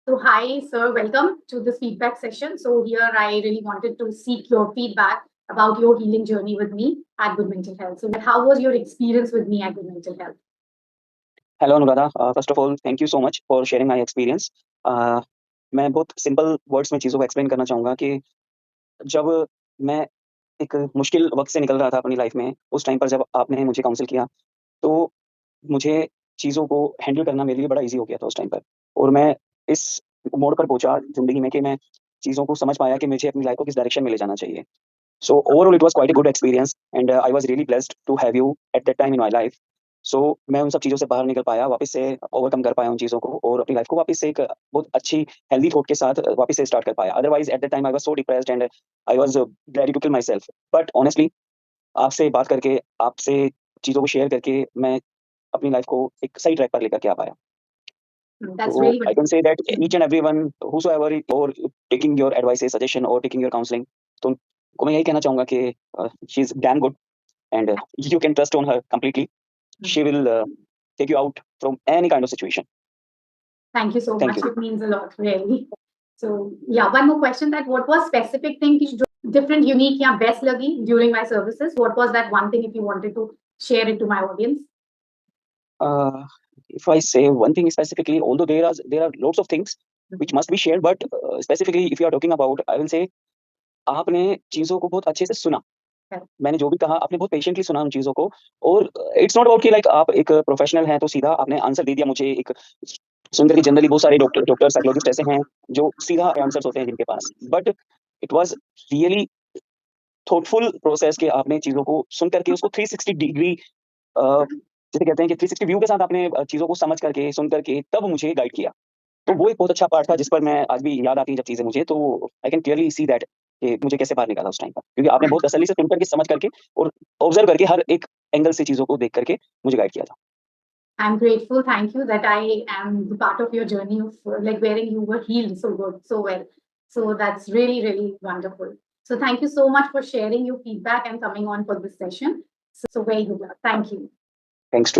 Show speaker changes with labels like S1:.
S1: So, hi, sir. Welcome to this feedback session. So, here I really wanted to seek your feedback about your healing journey with me at Good Mental Health. So, how was your experience with me at Good Mental Health?
S2: Hello Anuradha, first of all thank you so much for sharing my experience. मैं बहुत simple words में चीज़ों को explain करना चाहूँगा कि जब मैं एक मुश्किल वक़्त से निकल रहा था अपनी लाइफ़ में, उस टाइम पर जब आपने मुझे काउंसल किया, तो मुझे चीज़ों को हैंडल करना मेरे लिए बड़ा ईज़ी हो गया था उस टाइम पर। और मैं इस मोड़ पर पहुँचा ज़िंदगी में कि मैं चीज़ों को समझ पाया कि मुझे अपनी लाइफ़ को किस डायरेक्शन में ले जाना चाहिए। So overall, it was quite a good experience, and I was really blessed to have you at that time in my life. So मैं उन सब चीज़ों से बाहर निकल पाया, वापस से ओवरकम कर पाया उन चीज़ों को और अपनी लाइफ को वापस से एक बहुत अच्छी हेल्दी थॉट के साथ वापस से स्टार्ट कर पाया। Otherwise at that time I was so depressed and I was ready to kill myself. But honestly आपसे बात करके, आपसे चीज़ों को शेयर करके मैं अपनी लाइफ को एक सही ट्रैक पर लेकर के आ पाया।
S1: That's
S2: So
S1: really
S2: I can say that
S1: wonderful.
S2: each and everyone whosoever is or taking your advices, suggestion or taking your counseling, तो उनको मैं यही कहना चाहूँगा कि she is damn good and you can trust on her completely. She will take you out from any kind of situation.
S1: Thank you so
S2: Thank
S1: much.
S2: you.
S1: It means a lot, really. So, yeah, one more question that what was specific thing ki jo different, unique, या best लगी during my services? What was that one thing if you wanted to share it to my audience?
S2: Uh, if I say one thing specifically, although there are lots of things which must be shared, but specifically if you are talking about, I will say आपने चीज़ों को बहुत अच्छे से सुना। मैंने जो भी कहा आपने बहुत पेशेंटली सुना उन चीज़ों को और इट्स नॉट अबाउट कि लाइक आप एक प्रोफेशनल हैं तो सीधा आपने आंसर दे दिया मुझे एक सुन करके जनरली बहुत सारे डॉक्टर साइकोलॉजिस्ट ऐसे हैं जो सीधा आंसर्स होते हैं जिनके पास। But it was really thoughtful process कि आपने चीज़ों को सुन करके उसको 360 डिग्री जिसे कहते हैं कि 360 व्यू के साथ आपने चीज़ों को समझ करके, सुन करके तब मुझे गाइड किया। तो वो एक बहुत अच्छा पार्ट था जिस पर मैं आज भी याद आती हैं जब चीज़ें मुझे तो I can clearly see that कि मुझे कैसे बाहर निकाला उस टाइम पर। क्योंकि आपने बहुत तसल्ली से सुन करके, समझ करके और ऑब्ज़र्व करके हर एक एंगल से चीज़ों को देख करके मुझे गाइड किया था।
S1: I'm grateful. Thank you that I am the part of your journey of like wherein you were healed so good, so well. So that's really, really wonderful. So thank you so much for sharing your feedback and coming on for this session. So very good luck. Thank you.
S2: Thanks to